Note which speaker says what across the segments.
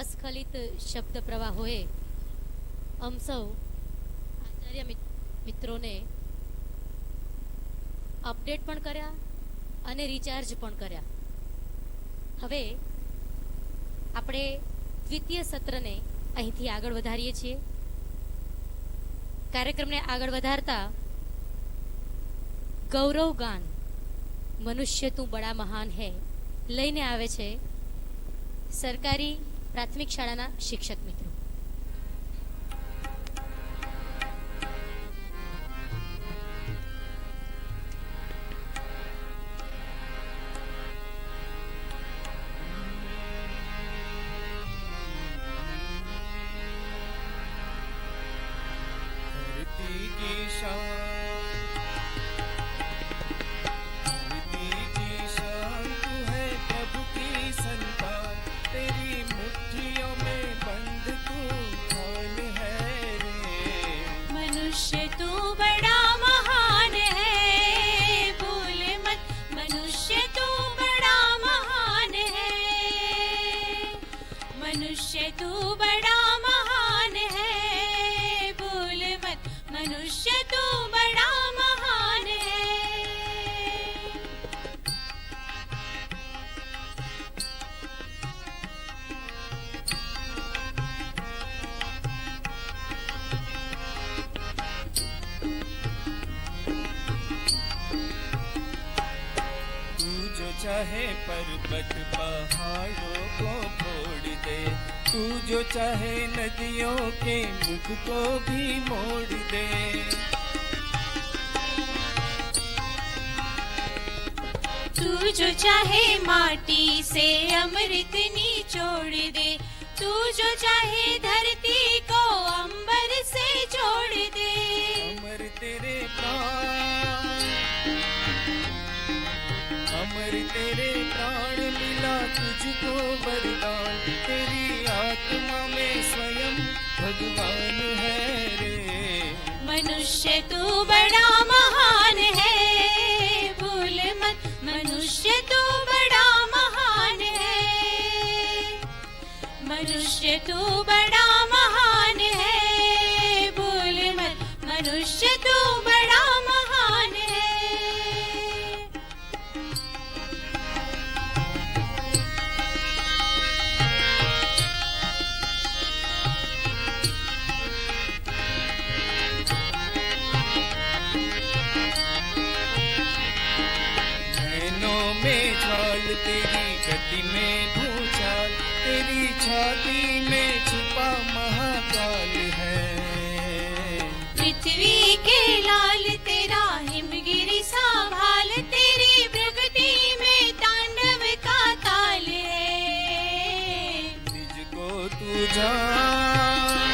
Speaker 1: अस्खलित शब्द प्रवाहोए अम सौ आचार्य मित्रों ने अपडेट पण कर्या अने रिचार्ज पण कर्या। हवे आपणे द्वितीय सत्र ने અહીંથી આગળ વધારીએ છીએ। કાર્યક્રમને આગળ વધારતા ગૌરવ ગાન મનુષ્ય તું બડા મહાન હે લઈને આવે છે સરકારી પ્રાથમિક શાળાના શિક્ષક મિત્રો।
Speaker 2: चाहे पर्वत पहाड़ों को फोड़ दे, तू जो चाहे नदियों के मुख को भी मोड़ दे।
Speaker 3: तू जो चाहे माटी से अमृत निचोड़ दे, तू जो चाहे धरती को अंबर से जोड़ दे।
Speaker 2: अमर तेरे प्राण, अमर तेरे प्राण मिला तुझको वरदान, तेरी आत्मा में स्वयं भगवान है रे।
Speaker 3: मनुष्य तू बड़ा महान है, भूल मत मनुष्य तू बड़ा महान है। मनुष्य तू बड़ा महान है, भूल मत मनुष्य तू बड़ा महान है।
Speaker 2: में ज्वाल तेरी गति में भूचाल, तेरी छाती में छुपा महाकाल है।
Speaker 3: पृथ्वी के लाल तेरा हिमगिरी संभाल, तेरी प्रगति में तांडव का ताल है।
Speaker 2: निज को तू जान,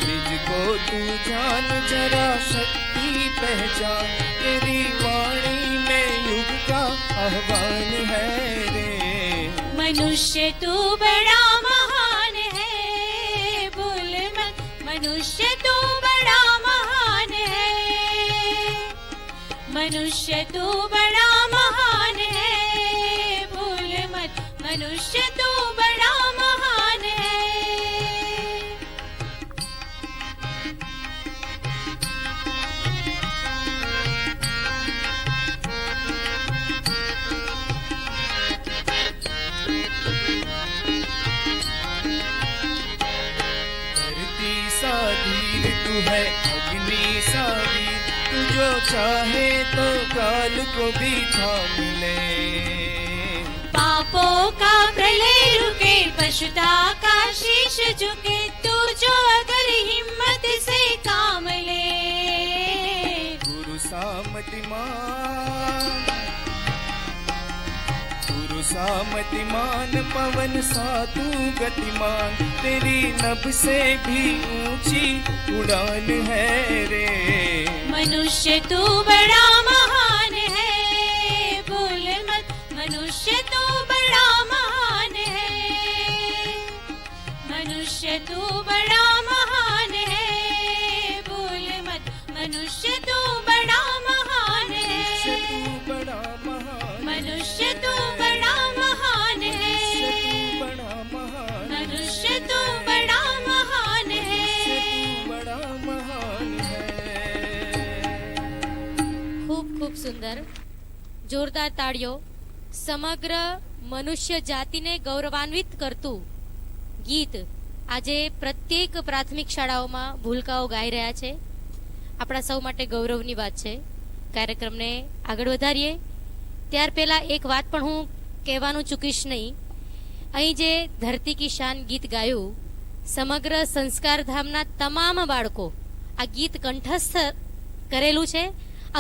Speaker 2: निज को तू जान जरा शक्ति पहचान, तेरी वाणी युग का आह्वान है रे।
Speaker 3: मनुष्य तू बड़ा महान है, भूल मत मनुष्य तू बड़ा महान है। मनुष्य तू बड़ा महान है, भूल मत मनुष्य तू बड़ा महान है।
Speaker 2: तू है अग्नि सा वीर, तू जो चाहे तो काल को भी थाम ले।
Speaker 3: पापों का प्रलय रुके, पशुता का शीश झुके, तू जो अगर हिम्मत से काम ले।
Speaker 2: गुरु सामतिमान, गुरु सामतिमान, पवन सा तू गतिमान, तेरी नभ से भी ऊंची उड़ान है रे।
Speaker 3: मनुष्य तू बड़ा महान है, भूल मत मनुष्य तू बड़ा महान है। मनुष्य तू बड़ा महान है, भूल मत मनुष्य तू बड़ा महान है।
Speaker 2: बड़ा महान,
Speaker 3: मनुष्य तू बड़ा महान है।
Speaker 1: સુંદર જોરદાર તાળીઓ. સમગ્ર મનુષ્ય જાતિને ગૌરવાન્વિત કરતું ગીત આજે પ્રત્યેક પ્રાથમિક શાળાઓમાં ભૂલકાઓ ગાઈ રહ્યા છે. આપણા સૌ માટે ગૌરવની વાત છે. કાર્યક્રમને આગળ વધારીએ ત્યાર પહેલાં એક વાત પણ હું કહેવાનું ચૂકીશ નહીં. અહીં જે ધરતી કી શાન ગીત ગાયું, સમગ્ર સંસ્કારધામના તમામ બાળકો આ ગીત કંઠસ્થ કરેલું છે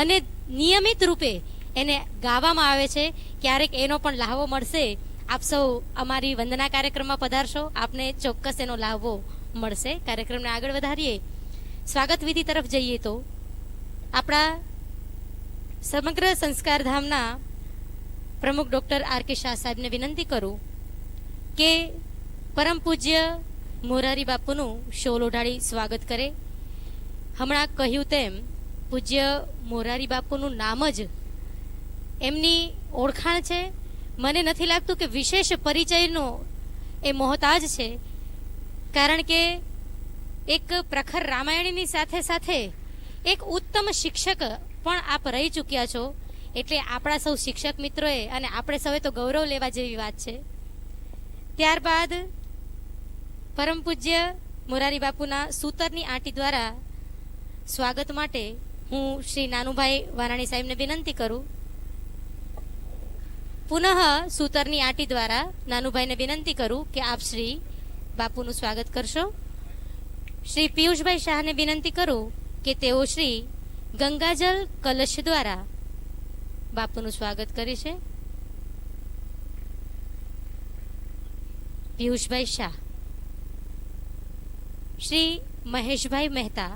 Speaker 1: અને નિયમિત રૂપે એને ગાવામાં આવે છે. ક્યારેક એનો પણ લાહવો મળશે. આપ સૌ અમારી વંદના કાર્યક્રમમાં પધારશો, આપને ચોક્કસ એનો લાહવો મળશે. કાર્યક્રમને આગળ વધારીએ, સ્વાગત વિધિ તરફ જઈએ તો આપણા સમગ્ર સંસ્કારધામના પ્રમુખ ડૉક્ટર આર કે શાહ સાહેબને વિનંતી કરું કે પરમ પૂજ્ય મોરારી બાપુનું શોલ ઓઢાડી સ્વાગત કરે. હમણાં કહ્યું તેમ પૂજ્ય મોરારી બાપુનું નામ જ એમની ઓળખાણ છે. મને નથી લાગતું કે વિશેષ પરિચયનો એ મોહતાજ છે, કારણ કે એક પ્રખર રામાયણની સાથે સાથે એક ઉત્તમ શિક્ષક પણ આપ રહી ચૂક્યા છો. એટલે આપણા સૌ શિક્ષક મિત્રોએ અને આપણે સૌએ તો ગૌરવ લેવા જેવી વાત છે. ત્યારબાદ પરમ પૂજ્ય મોરારી બાપુના સૂતરની આંટી દ્વારા સ્વાગત માટે હું શ્રી નાનુભાઈ વાનાણી સાહેબને વિનંતી કરું. પુનઃ સૂતરની આંટી દ્વારા નાનુભાઈને વિનંતી કરું કે આપ શ્રી બાપુનું સ્વાગત કરશો. શ્રી પિયુષભાઈ શાહને વિનંતી કરું કે તેઓ શ્રી ગંગાજલ કલશ દ્વારા બાપુનું સ્વાગત કરે છે. પિયુષભાઈ શાહ. શ્રી મહેશભાઈ મહેતા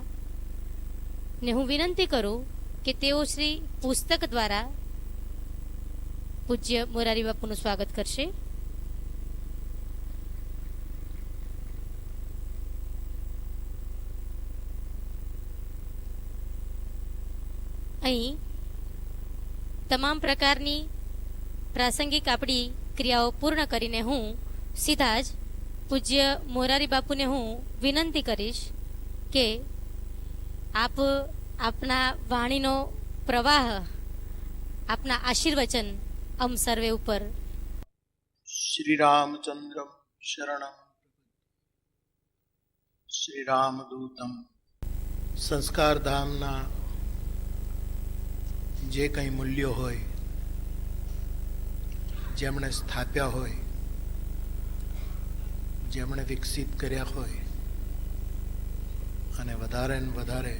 Speaker 1: ને હું વિનંતી કરું કે તેઓ શ્રી પુસ્તક દ્વારા પૂજ્ય મોરારી બાપુનું સ્વાગત કરશે. અહીં તમામ પ્રકારની પ્રાસંગિક આપણી ક્રિયાઓ પૂર્ણ કરીને હું સીધા જ પૂજ્ય મોરારી બાપુને હું વિનંતી કરીશ કે આપ આપના વાણીનો પ્રવાહ, આપના આશીર્વચન અમ સર્વે ઉપર.
Speaker 4: શ્રી રામચંદ્ર શરણમ શ્રી રામદૂતમ. સંસ્કારધામના જે કંઈ મૂલ્યો હોય, જેમણે સ્થાપ્યા હોય, જેમણે વિકસિત કર્યા હોય અને વધારે ને વધારે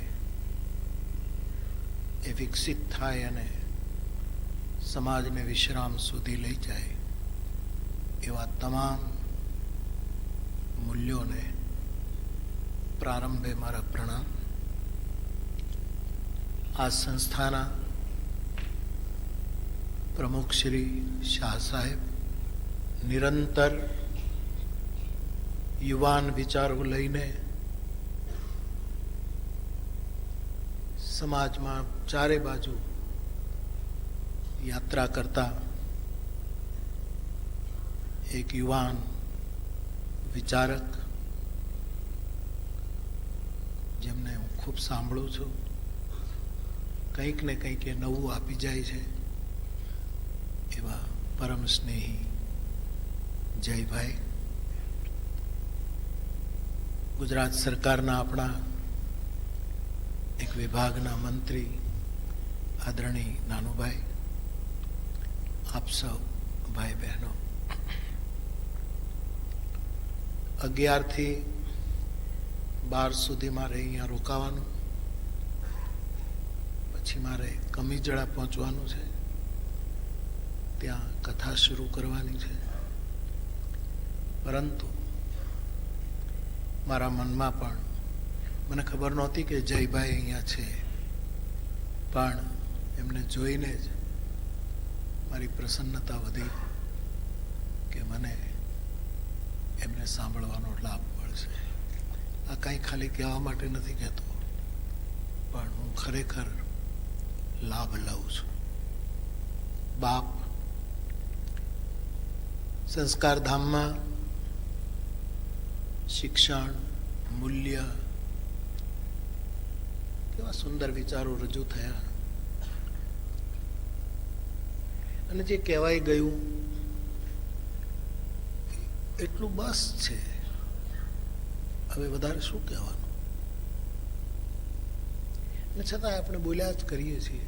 Speaker 4: એ વિકસિત થાય અને સમાજને વિશ્રામ સુધી લઈ જાય એવા તમામ મૂલ્યોને પ્રારંભે મારા પ્રણામ. આ સંસ્થાના પ્રમુખ શ્રી શાહ સાહેબ નિરંતર યુવાન વિચારો લઈને સમાજમાં ચારે બાજુ યાત્રા કરતા એક યુવાન વિચારક, જેમને હું ખૂબ સાંભળું છું. કંઈક ને કંઈક એ નવું આપી જાય છે એવા પરમ સ્નેહી જયભાઈ. ગુજરાત સરકારના આપણા એક વિભાગના મંત્રી આદરણીય નાનુભાઈ, આપ સૌ ભાઈ બહેનો. 11 થી 12 સુધી મારે અહીંયા રોકાવાનું, પછી મારે કમીજડા પહોંચવાનું છે, ત્યાં કથા શરૂ કરવાની છે. પરંતુ મારા મનમાં પણ મને ખબર નહોતી કે જયભાઈ અહીંયા છે, પણ એમને જોઈને જ મારી પ્રસન્નતા વધી કે મને એમને સાંભળવાનો લાભ મળશે. આ કંઈ ખાલી કહેવા માટે નથી કહેતો, પણ હું ખરેખર લાભ લઉં છું. બાપ સંસ્કારધામમાં શિક્ષણ, મૂલ્ય, કેવા સુંદર વિચારો રજૂ થયા. અને જે કહેવાય ગયું એટલું બસ છે. હવે વધારે શું કહેવાનું? અને છતાં આપણે બોલ્યા જ કરીએ છીએ.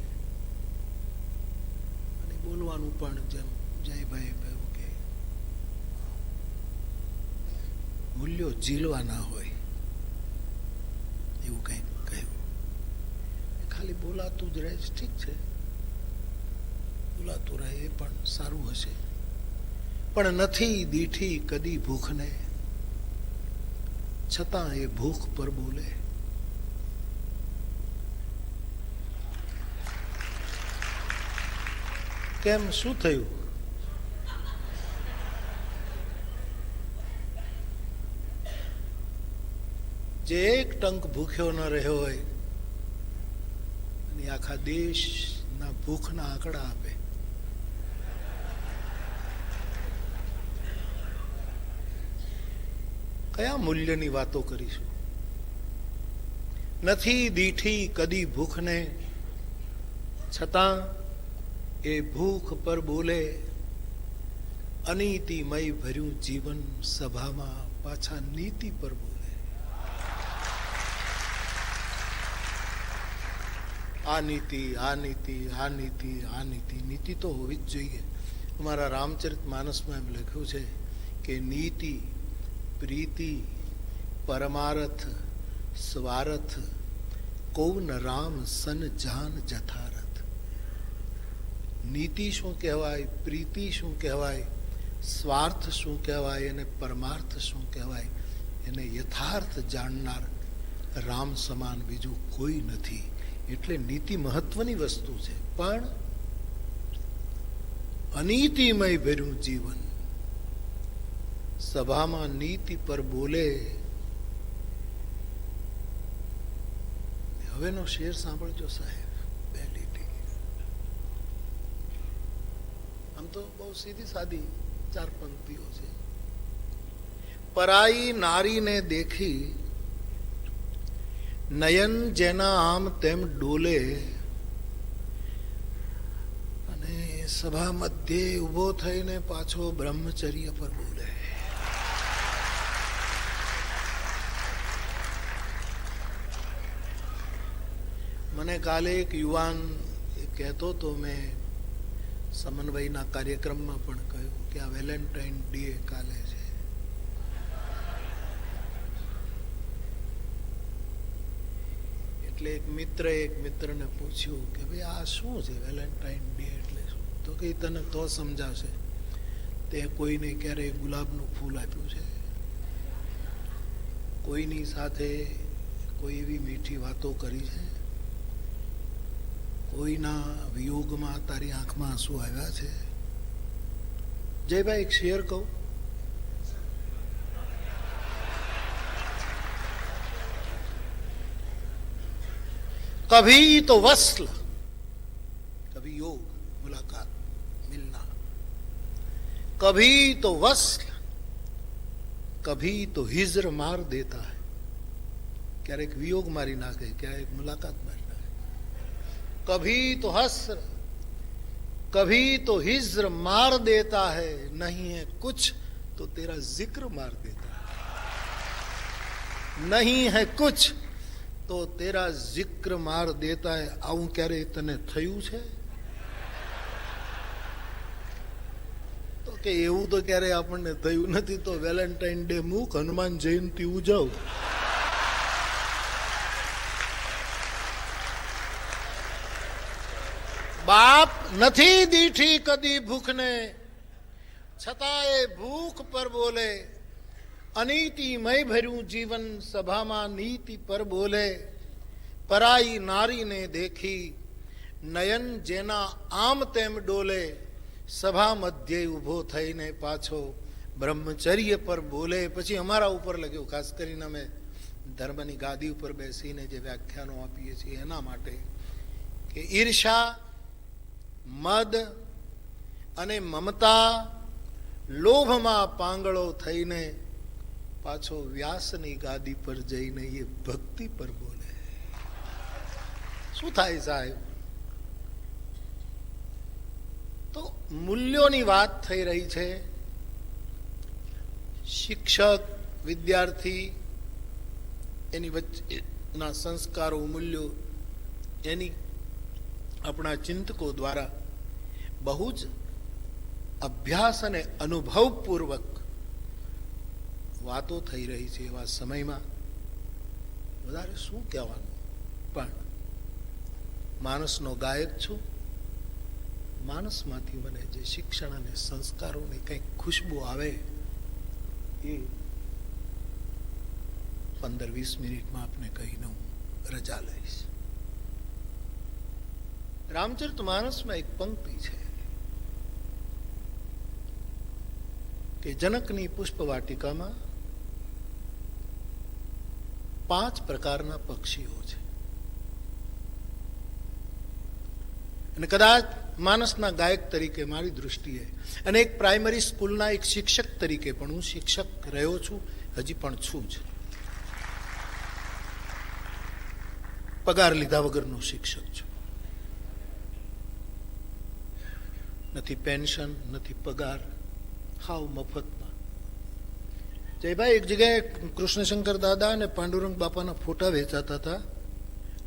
Speaker 4: અને બોલવાનું પણ જેમ જયભાઈ કહ્યું કે મૂલ્યો ઝીલવા ના હોય એવું કંઈક કહ્યું. ખાલી બોલાતું જ રહે છે, ઠીક છે, બોલાતું રહે એ પણ સારું હશે, પણ નથી દીઠી કદી ભૂખને, છતાં એ ભૂખ પર બોલે. કેમ, શું થયું? જે એક ટંક ભૂખ્યો ન રહ્યો હોય અને આખા દેશના ભૂખના આંકડા આપે, કયા મૂલ્યની વાતો કરીશું? નથી દીઠી કદી ભૂખને, છતાં એ ભૂખ પર બોલે. અનીતિમય ભર્યું જીવન સભામાં પાછા નીતિ પર બોલે. આ નીતિ, આ નીતિ, આ નીતિ, આ નીતિ. નીતિ તો હોવી જ જોઈએ. અમારા રામચરિત માનસમાં એમ લખ્યું છે કે નીતિ, પ્રીતિ, પરમારથ, સ્વાર્થ, કૌન રામ સન જાન જથારથ. નીતિ શું કહેવાય, પ્રીતિ શું કહેવાય, સ્વાર્થ શું કહેવાય અને પરમાર્થ શું કહેવાય, એને યથાર્થ જાણનાર રામ સમાન બીજું કોઈ નથી. એટલે નીતિ મહત્વની વસ્તુ છે. પણ અનીતિમય ભર્યું જીવન સભામાં નીતિ પર બોલે. હવેનો શેર સાંભળજો સાહેબ, બે લીટી. આમ તો બહુ સીધી સાદી 4 પંક્તિઓ છે. પરાઈ નારીને દેખી નયન જેના આમ તેમ ડોલે, અને સભા મધ્યે ઉભો થઈને પાછો બ્રહ્મચર્ય પર બોલે. મને કાલે એક યુવાન કહેતો તો, મેં સમન્વયના કાર્યક્રમમાં પણ કહ્યું કે આ વેલેન્ટાઇન ડે કાલે છે. એટલે એક મિત્રને પૂછ્યું કે ભાઈ આ શું છે વેલેન્ટાઇન ડે એટલે શું? તો કે તને તો સમજાશે, તે કોઈને ક્યારેય ગુલાબનું ફૂલ આપ્યું છે? કોઈની સાથે કોઈ એવી મીઠી વાતો કરી છે? કોઈના વિયોગમાં તારી આંખમાં આંસુ આવ્યા છે? જયભાઈ એક શેર કહું. कभी तो वस्ल, कभी योग मुलाकात मिलना, कभी तो वस्ल, कभी तो हिज्र मार देता है. क्यारेक वियोग मारी नाखे, क्यारेक मुलाकात मारी नाखे. कभी तो हस्र, कभी तो हिज्र मार देता है. नहीं है कुछ तो तेरा जिक्र मार देता है. नहीं है कुछ તો તેરા જિક્ર માર દેતા હે. આવું ક્યારે તને થયું છે? તો કે એવું તો ક્યારે આપણને થયું નથી. તો વેલેન્ટાઇન ડે મૂક, હનુમાન જયંતિ ઉજવ. બાપ નથી દીઠી કદી ભૂખને, છતાં એ ભૂખ પર બોલે. અનીતિમય ભર્યું જીવન સભામાં નીતિ પર બોલે. પરાઈ નારીને દેખી નયન જેના આમ તેમ ડોલે. સભા મધ્યે ઊભો થઈને પાછો બ્રહ્મચર્ય પર બોલે. પછી અમારા ઉપર લખ્યું, ખાસ કરીને અમે ધર્મની ગાદી ઉપર બેસીને જે વ્યાખ્યાનો આપીએ છીએ એના માટે, કે ઈર્ષા, મદ અને મમતા, લોભમાં પાંગળો થઈને પાછો વ્યાસની ગાદી પર જઈને એ ભક્તિ પર બોલે. શું થાય સાહેબ? તો મૂલ્યોની વાત થઈ રહી છે. શિક્ષક, વિદ્યાર્થી, એની વચ્ચેના સંસ્કારો, મૂલ્યો, એની આપણા ચિંતકો દ્વારા બહુ જ અભ્યાસ અને અનુભવપૂર્વક વાતો થઈ રહી છે. એવા સમયમાં વધારે શું કહેવાનું, પણ માણસનો ગાયક છું. માણસમાંથી મને જે શિક્ષણ અને સંસ્કારોની કંઈક ખુશ્બુ આવે એ 15-20 મિનિટમાં આપને કહીને હું રજા લઈશ. રામચરિતમાનસમાં એક પંક્તિ છે કે જનકની પુષ્પવાટિકામાં 5 પ્રકારના પક્ષીઓ છે. અને કદાચ માનસના ગાયક તરીકે મારી દૃષ્ટિએ અને એક પ્રાઇમરી સ્કૂલના એક શિક્ષક તરીકે પણ હું શિક્ષક રહ્યો છું, હજી પણ છું જ. પગાર લીધા વગરનો શિક્ષક છું. નથી પેન્શન, નથી પગાર, હાવ મફતમાં. જયભાઈ, એક જગ્યાએ કૃષ્ણશંકર દાદા અને પાંડુરંગ બાપાના ફોટા વેચાતા હતા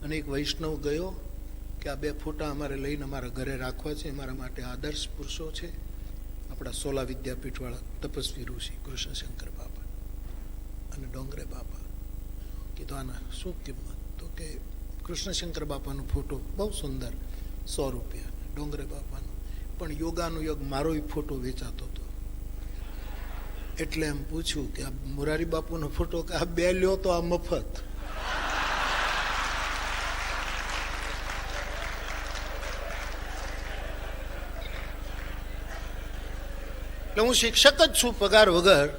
Speaker 4: અને એક વૈષ્ણવ ગયો કે આ 2 ફોટા અમારે લઈને અમારા ઘરે રાખવા છે, અમારા માટે આદર્શ પુરુષો છે, આપણા સોલા વિદ્યાપીઠવાળા તપસ્વી ઋષિ કૃષ્ણશંકર બાપા અને ડોંગરે બાપા. કીધું આના શું કિંમત? તો કે કૃષ્ણશંકર બાપાનો ફોટો બહુ સુંદર, 100 રૂપિયા. ડોંગરે બાપાનો પણ યોગાનો યોગ મારો ફોટો વેચાતો હતો. એટલે એમ પૂછ્યું કે આ મોરારી બાપુનો ફોટો કે આ 2 લ્યો તો આ મફત. એટલે હું શિક્ષક જ છું પગાર વગર,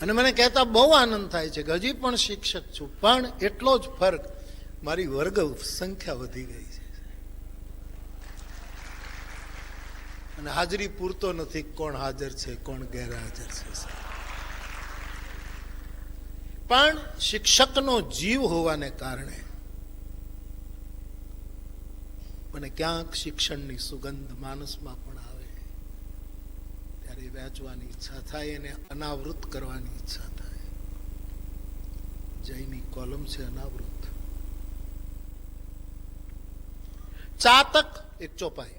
Speaker 4: અને મને કહેતા બહુ આનંદ થાય છે કે હજી પણ શિક્ષક છું, પણ એટલો જ ફરક, મારી વર્ગ સંખ્યા વધી ગઈ છે અને હાજરી પૂરતો નથી કોણ હાજર છે કોણ ગેરહાજર છે. પણ શિક્ષકનો જીવ હોવાને કારણે મને ક્યાંક શિક્ષણની સુગંધ માનસમાં પણ આવે ત્યારે વહેંચવાની ઈચ્છા થાય, એને અનાવૃત કરવાની ઈચ્છા થાય. જયની કોલમ છે અનાવૃત. ચાતક એક ચોપાઈ.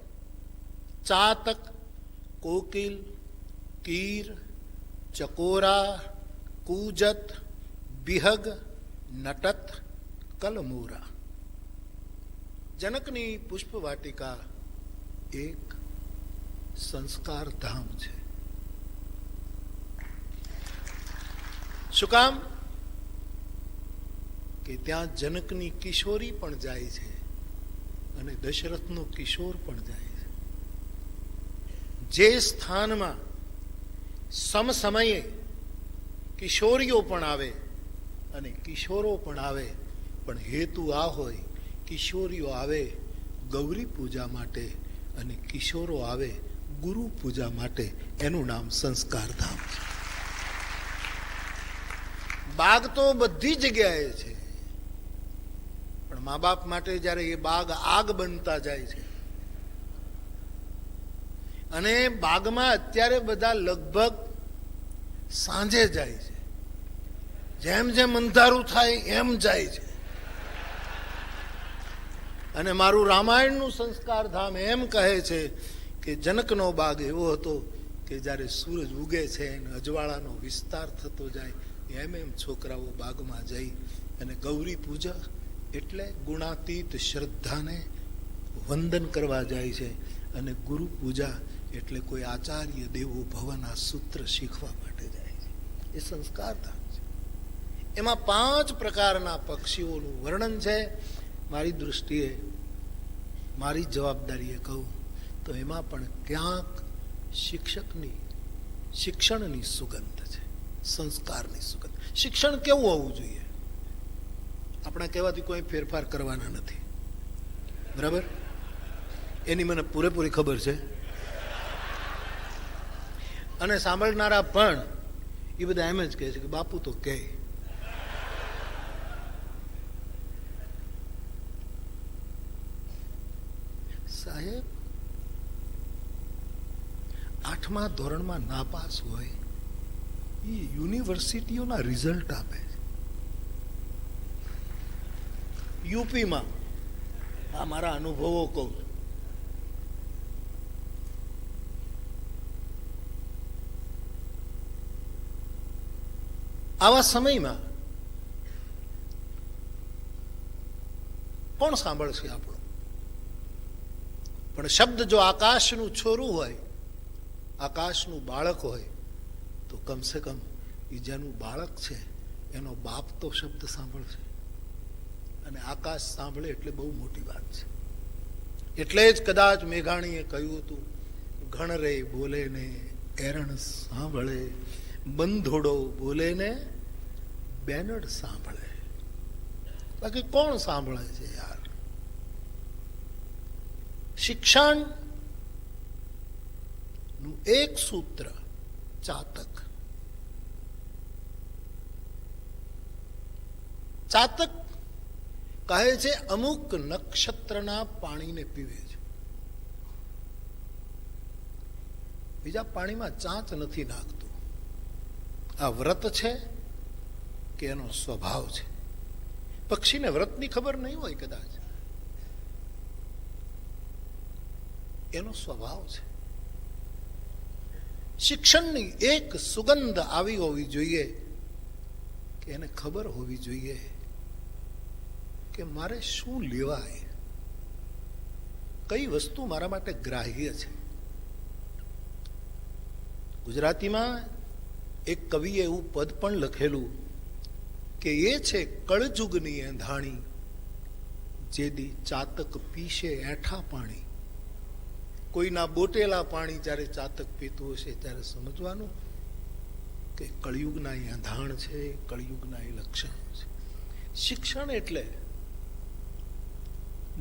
Speaker 4: ચાતક, કોકિલ, કીર, ચકોરા, કૂજત, બિહગ, નટત, કલમોરા. જનકની પુષ્પવાટિકા એક સંસ્કાર ધામ છે. શું કામ? કે ત્યાં જનકની કિશોરી પણ જાય છે અને દશરથનો કિશોર પણ જાય છે. જે સ્થાનમાં સમસમયે કિશોરીઓ પણ આવે અને કિશોરો પણ આવે, પણ હેતુ આ હોય, કિશોરીઓ આવે ગૌરી પૂજા માટે અને કિશોરો આવે ગુરુ પૂજા માટે. એનું નામ સંસ્કાર ધામ છે. બાગ તો બધી જગ્યાએ છે, પણ મા બાપ માટે જ્યારે એ બાગ આગ બનતા જાય છે, અને બાગમાં અત્યારે બધા લગભગ સાંજે જાય છે, જેમ જેમ અંધારું થાય એમ જાય છે. અને મારું રામાયણનું સંસ્કાર ધામ એમ કહે છે કે જનકનો બાગ એવો હતો કે જ્યારે સૂરજ ઉગે છે અને અજવાળાનો વિસ્તાર થતો જાય એમ એમ છોકરાઓ બાગમાં જઈ અને ગૌરી પૂજા એટલે ગુણાતીત શ્રદ્ધાને વંદન કરવા જાય છે, અને ગુરુ પૂજા એટલે કોઈ આચાર્ય દેવો ભવન આ સૂત્ર શીખવા માટે જાય છે. એ સંસ્કાર ધામ છે. એમાં 5 પ્રકારના પક્ષીઓનું વર્ણન છે. મારી દૃષ્ટિએ, મારી જવાબદારીએ કહું તો એમાં પણ ક્યાંક શિક્ષણની સુગંધ છે, સંસ્કારની સુગંધ. શિક્ષણ કેવું હોવું જોઈએ? આપણા કહેવાથી કોઈ ફેરફાર કરવાના નથી, બરાબર? એની મને પૂરેપૂરી ખબર છે. અને સાંભળનારા પણ એ બધા એમ જ કહે છે કે બાપુ તો કહે. સાહેબ, 8મા ધોરણમાં નાપાસ હોય એ યુનિવર્સિટીઓના રિઝલ્ટ આપે છે. યુપીમાં, આ મારા અનુભવો કહું છું, આવા સમયમાં કોણ સાંભળશે આપણું? પણ શબ્દ જો આકાશનું છોરું હોય, આકાશનું બાળક હોય, તો કમસે કમ એ જેનું બાળક છે એનો બાપ તો શબ્દ સાંભળશે. અને આકાશ સાંભળે એટલે બહુ મોટી વાત છે. એટલે જ કદાચ મેઘાણીએ કહ્યું હતું, ઘણ રે બોલે ને એરણ સાંભળે, બંધોડો બોલે ને બેનડ સાંભળે. બાકી કોણ સાંભળે છે યાર? શિક્ષણ નું એક સૂત્ર ચાતક. ચાતક કહે છે અમુક નક્ષત્રના પાણીને પીવે છે, બીજા પાણીમાં ચાંચ નથી નાખતું. આ વ્રત છે કે એનો સ્વભાવ છે? પક્ષીને વ્રતની ખબર નહીં હોય કદાચ, એનો સ્વભાવ છે. શિક્ષણની એક સુગંધ આવી હોવી જોઈએ કે એને ખબર હોવી જોઈએ કે મારે શું લેવાય, કઈ વસ્તુ મારા માટે ગ્રાહ્ય છે. ગુજરાતીમાં એક કવિએ એવું પદ પણ લખેલું કે એ છે કળજુગની એંધાણી, જેદી ચાતક પીશે એઠા પાણી. કોઈના બોટેલા પાણી જ્યારે ચાતક પીતું હશે ત્યારે સમજવાનું કે કળયુગના એ એંધાણ છે, કળયુગના એ લક્ષણો છે. શિક્ષણ એટલે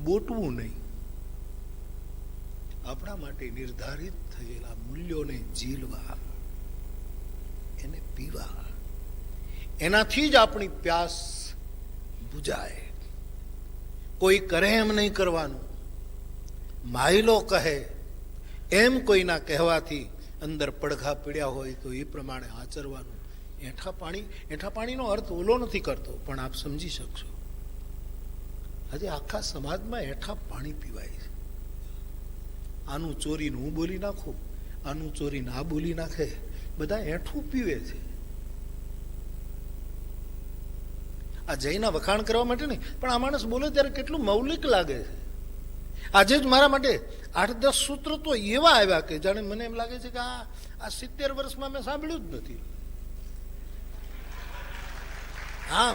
Speaker 4: બોટવું નહીં, આપણા માટે નિર્ધારિત થયેલા મૂલ્યોને ઝીલવા, એને પીવા. એનાથી જ આપણી પ્યાસ બુજાય. કોઈ કરે એમ નહીં કરવાનું, માયલો કહે એમ કોઈના કહેવાથી અંદર પડઘા પીડ્યા હોય તો એ પ્રમાણે આચરવાનું. એઠા પાણીનો અર્થ ઓલો નથી કરતો, પણ આપ સમજી શકશો. આજે આખા સમાજમાં એઠા પાણી પીવાય છે. આનું ચોરીને હું બોલી નાખું, આનું ચોરીને આ બોલી નાખે, બધા એઠું પીવે છે. આ જયના વખાણ કરવા માટે નહીં, પણ આ માણસ બોલે ત્યારે કેટલું મૌલિક લાગે છે. આજે જ મારા માટે 8-10 સૂત્ર તો એવા આવ્યા કે જાણે મને એમ લાગે છે કે આ 70 વર્ષમાં મેં સાંભળ્યું જ નથી. હા,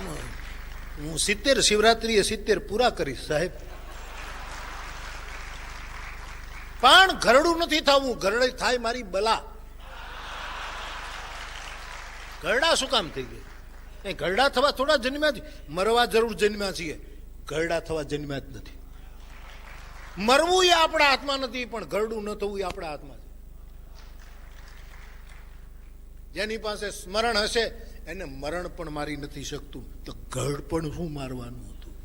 Speaker 4: હું 70 શિવરાત્રીએ 70 પૂરા કરીશ સાહેબ, પણ ઘરડું નથી થવું. ઘરડે થાય મારી બલા. ઘરડા શું કામ થઈ ગઈ? ઘરડા થવા થોડા જન્મ્યા છે, મરવા જરૂર જન્મ્યા છીએ, ઘરડા થવા જન્મ્યા જ નથી. મરવું એ આપણા હાથમાં નથી, પણ ઘરડું ન થવું એ આપણા હાથમાં છે. જેની પાસે સ્મરણ હશે એને મરણ પણ મારી નથી શકતું, તો ઘડ પણ શું મારવાનું હતું?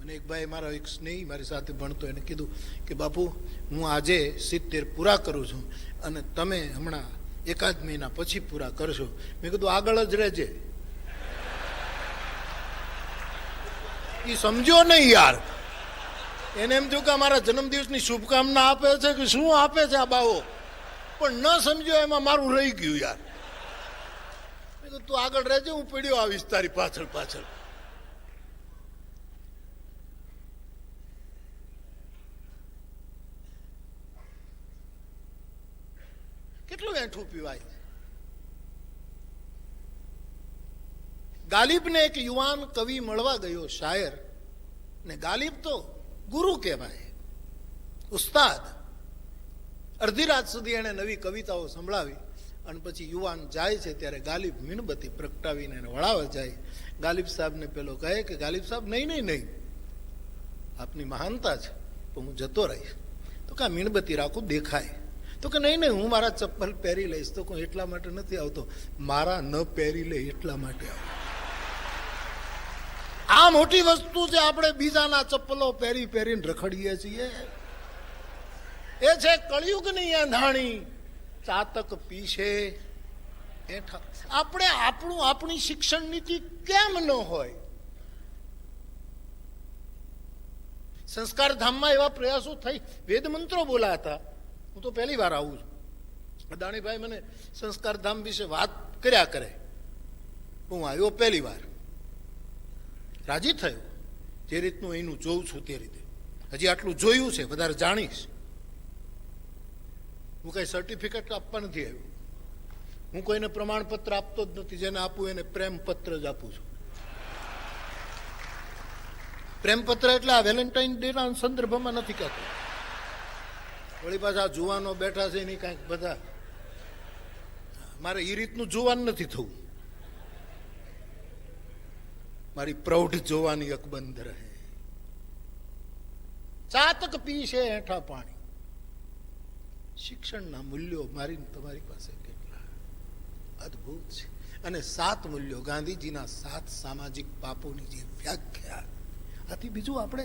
Speaker 4: મને એક ભાઈ, મારા એક સ્નેહી મારી સાથે ભણતો, એને કીધું કે બાપુ હું આજે 70 પૂરા કરું છું અને તમે હમણાં 1 મહિના પછી પૂરા કરશો. મેં કીધું આગળ જ રહેજે. એ સમજ્યો નહીં યાર. એને એમ થયું કે અમારા જન્મદિવસની શુભકામના આપે છે કે શું આપે છે આ બાવો, પણ ન સમજ્યો એમાં મારું રહી ગયું યાર. મેં કીધું તું આગળ રહેજે, હું પડ્યો આવીશ તારી પાછળ પાછળ. કેટલું એઠું પીવાય. ગાલિબને એક યુવાન કવિ મળવા ગયો, શાયર, ને ગાલિબ તો ગુરુ કહેવાય, ઉસ્તાદ. અડધી રાત સુધી એને નવી કવિતાઓ સંભળાવી અને પછી યુવાન જાય છે ત્યારે ગાલિબ મીણબત્તી પ્રગટાવીને એને વળાવવા જાય. ગાલિબ સાહેબને પેલો કહે કે ગાલિબ સાહેબ નહીં, આપની મહાનતા છે તો હું જતો રહીશ. તો કે મીણબત્તી રાખું દેખાય. તો કે નહીં હું મારા ચપ્પલ પહેરી લઈશ. તો કોઈ એટલા માટે નથી આવતો, મારા ન પહેરી લે એટલા માટે આવું. આ મોટી વસ્તુ છે. આપણે બીજાના ચપ્પલો પહેરી પહેરીને રખડીએ છીએ. એ છે કળિયુગની અંધાણી, ચાતક પીશે એઠા. આપણે આપણી શિક્ષણ નીતિ કેમ ન હોય? સંસ્કાર ધામમાં એવા પ્રયાસો થઈ, વેદ મંત્રો બોલાતા. હું તો પહેલી વાર આવું છું. દાણીભાઈ મને સંસ્કાર ધામ વિશે વાત કર્યા કરે, હું આવ્યો પહેલી વાર, રાજી થયો. જે રીતનું એનું જોઉં છું તે રીતે. હજી આટલું જોયું છે, વધારે જાણીશ. હું કઈ સર્ટિફિકેટ આપવા નથી આવ્યો. હું કોઈને પ્રમાણપત્ર આપતો જ નથી. જેને આપું એને પ્રેમપત્ર જ આપું છું. પ્રેમપત્ર એટલે આ વેલેન્ટાઇન ડે ના સંદર્ભમાં નથી કહેતો. વળી પાછા જુવાનો બેઠા છે એની કાંઈક બધા, મારે એ રીતનું જુવાન નથી થવું. મારી પ્રૌઢ જોવાની અકબંધ રહે. ચાતક પીશે હેઠા પાણી. શિક્ષણના મૂલ્યો મારી તમારી પાસે કેટલા અદભુત છે. અને 7 મૂલ્યો, ગાંધીજીના 7 સામાજિક પાપોની જે વ્યાખ્યા. આથી બીજું આપણે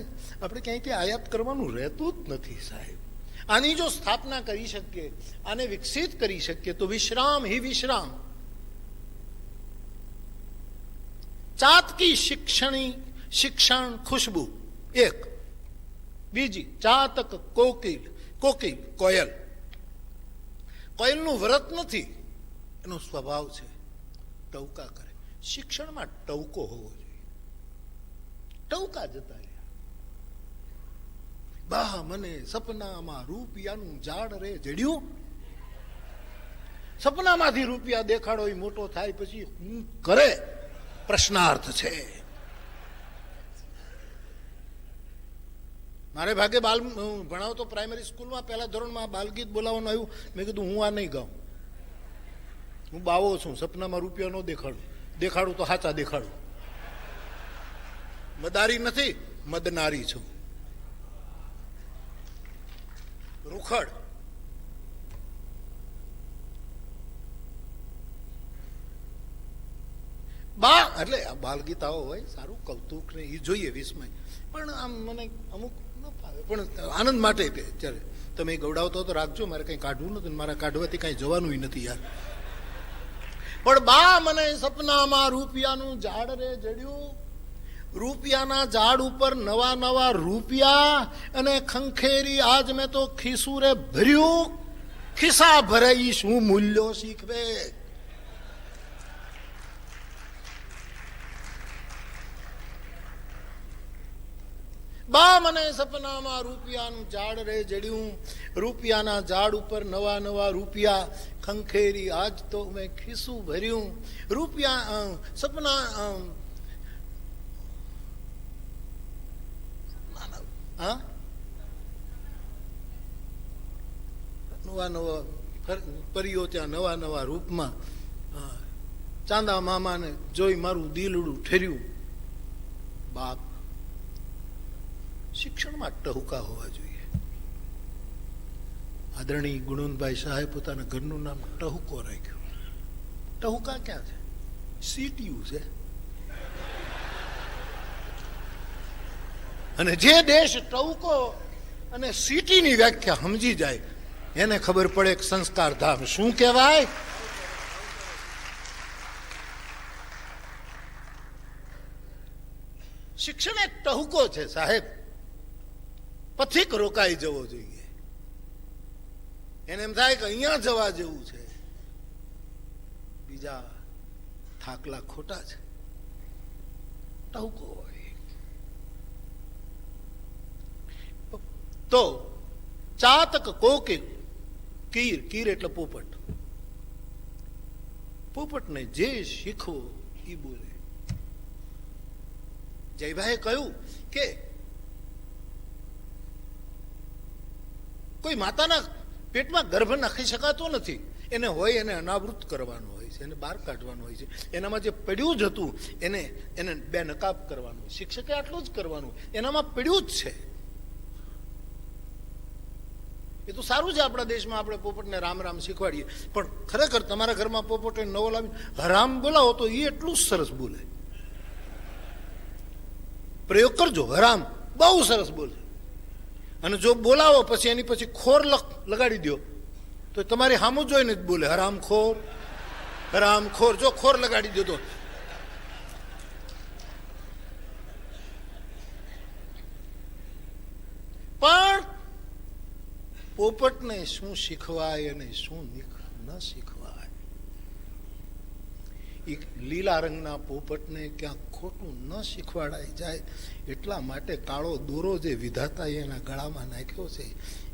Speaker 4: ક્યાંયથી આયાત કરવાનું રહેતું જ નથી સાહેબ. આની જો સ્થાપના કરી શકીએ, આને વિકસિત કરી શકીએ તો વિશ્રામ હિ વિશ્રામ. ચાતકી શિક્ષણ ખુશ્બુ એક. બીજી ચાતક કોકિલ કોયલ. કોયલનું વ્રત નથી, એનો સ્વભાવ છે ટવકા કરે. શિક્ષણમાં ટવકો હોવો જોઈએ. ટવકા જતા રહ્યા. બા મને સપનામાં રૂપિયાનું ઝાડ રે જડ્યું. સપનામાંથી રૂપિયા દેખાડો એ મોટો થાય પછી હું કરે પ્રશ્નાર્થ છે. મારે ભાગે ભણાવતો પ્રાઇમરી સ્કૂલમાં પહેલા ધોરણમાં બાલગીત બોલાવવાનું આવ્યું. મેં કીધું હું આ નહીં ગાઉં. હું બાવો છું, સપનામાં રૂપિયા ન દેખાડું તો સાચા દેખાડું. મદારી નથી, મદનારી છું. રૂખડ. બા એટલે આ બાલગીતાઓ હોય, સારું કૌતુક ને એ જોઈએ, વિસ્મય. પણ આમ મને અમુક ન ફાવે. પણ આનંદ માટે ત્યારે તમે ગવડાવતો તો રાખજો. મારે કંઈ કાઢવું નથી, મારા કાઢવાથી કંઈ જવાનું નથી યાર. પણ બા મને સપનામાં રૂપિયાનું ઝાડ રે જડ્યું. રૂપિયાના ઝાડ ઉપર નવા નવા રૂપિયા અને ખંખેરી. આજ મેં તો ખિસ્સું રે ભર્યું. ખિસ્સા ભરાઈ શું મૂલ્યો શીખવે. બા મને સપનામાં રૂપિયાનું ઝાડ રે જડ્યું. રૂપિયાના ઝાડ ઉપર નવા નવા રૂપિયા ખંખેરી. આજ તો મેં ખિસ્સું ભર્યું. રૂપિયા સપના નવા નવા પરીઓ ત્યાં નવા નવા રૂપમાં. ચાંદા મામાને જોઈ મારું દિલડું ઠર્યું. બાપ, શિક્ષણમાં ટહુકા હોવા જોઈએ. આદરણીય ગુણવંતભાઈ શાહે પોતાના ઘરનું નામ ટહુકો રાખ્યું. ટહુકા ક્યાં છે? સીટીયુ છે. અને જે દેશ ટહુકો અને સીટીની વ્યાખ્યા સમજી જાય એને ખબર પડે કે સંસ્કાર ધામ શું કહેવાય. શિક્ષણ એક ટહુકો છે સાહેબ. પથિક રોકાઈ જવો જોઈએ. એને એમ થાય કે અહીંયા જવા જેવું છે, બીજા થાકલા ખોટા છે. ટહુકો હોય તો ચાતક કોકિલ કીર એટલે પોપટ. પોપટને જે શીખવો એ બોલે. જયભાઈએ કહ્યું કે કોઈ માતાના પેટમાં ગર્ભ નાખી શકાતો નથી. એને હોય એને અનાવૃત કરવાનું હોય છે, એને બહાર કાઢવાનું હોય છે. એનામાં જે પડ્યું જ હતું એને બે નકાબ કરવાનું હોય. શિક્ષકે આટલું જ કરવાનું. એનામાં પડ્યું જ છે. એ તો સારું છે આપણા દેશમાં આપણે પોપટને રામ રામ શીખવાડીએ. પણ ખરેખર તમારા ઘરમાં પોપટે નવો લાવી રામ બોલાવો તો એ એટલું જ સરસ બોલે. પ્રયોગ કરજો. હરામ બહુ સરસ બોલે, અને જો બોલાવો પછી એની પછી ખોર લગાડી દો તો તમારી સામું જોઈને જ બોલે હરામ ખોર, હરામ ખોર. જો ખોર લગાડી દો તો પણ પોપટને શું શીખવાય અને શું ન શીખવાય, એ લીલા રંગના પોપટને ક્યાંક ખોટું ન શીખવાડાઈ જાય એટલા માટે કાળો દોરો જે વિધાતાએ એના ગળામાં નાખ્યો છે,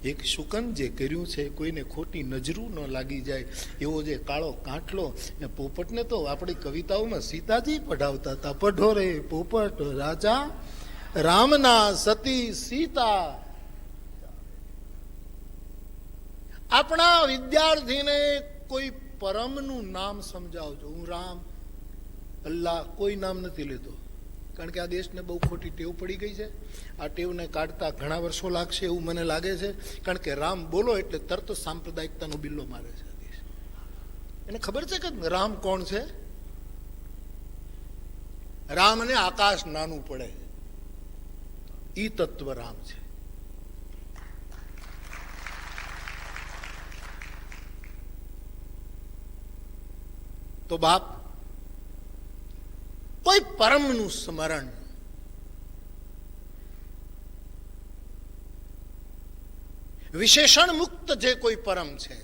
Speaker 4: એક શુકન જે કર્યું છે, કોઈને ખોટી નજરું ન લાગી જાય એવો જે કાળો કાંઠલો, એ પોપટને તો આપણી કવિતાઓમાં સીતાજી પઢાવતા હતા. પઢો રે પોપટ રાજા રામના સતી સીતા. આપણા વિદ્યાર્થીને કોઈ પરમનું નામ સમજાવજો. હું રામ, અલ્લાહ કોઈ નામ નથી લેતો, કારણ કે આ દેશને બહુ ખોટી ટેવ પડી ગઈ છે. આ ટેવને કાઢતા ઘણા વર્ષો લાગશે એવું મને લાગે છે, કારણ કે રામ બોલો એટલે તરત સાંપ્રદાયિકતાનો બિલ્લો મારે છે આ દેશ. એને ખબર છે કે રામ કોણ છે? રામને આકાશ નાનું પડે, ઈ તત્વ રામ છે. તો બાપ, કોઈ પરમનું સ્મરણ, વિશેષણ મુક્ત જે કોઈ પરમ છે,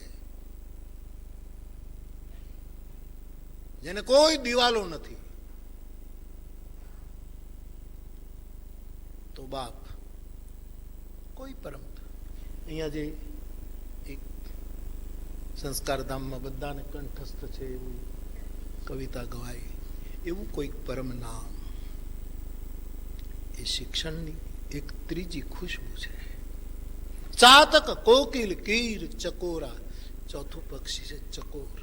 Speaker 4: જેને કોઈ દિવાલો નથી, તો બાપ કોઈ પરમ. અહીંયા જે એક સંસ્કાર ધામમાં બધાને કંઠસ્થ છે એવું કવિતા ગવાય, એવું કોઈક પરમ નામ, એ શિક્ષણની એક ત્રીજી ખુશ્બુ છે. ચાતક, કોકિલ, કીર, ચકોરા, ચોથું પક્ષી છે ચકોર.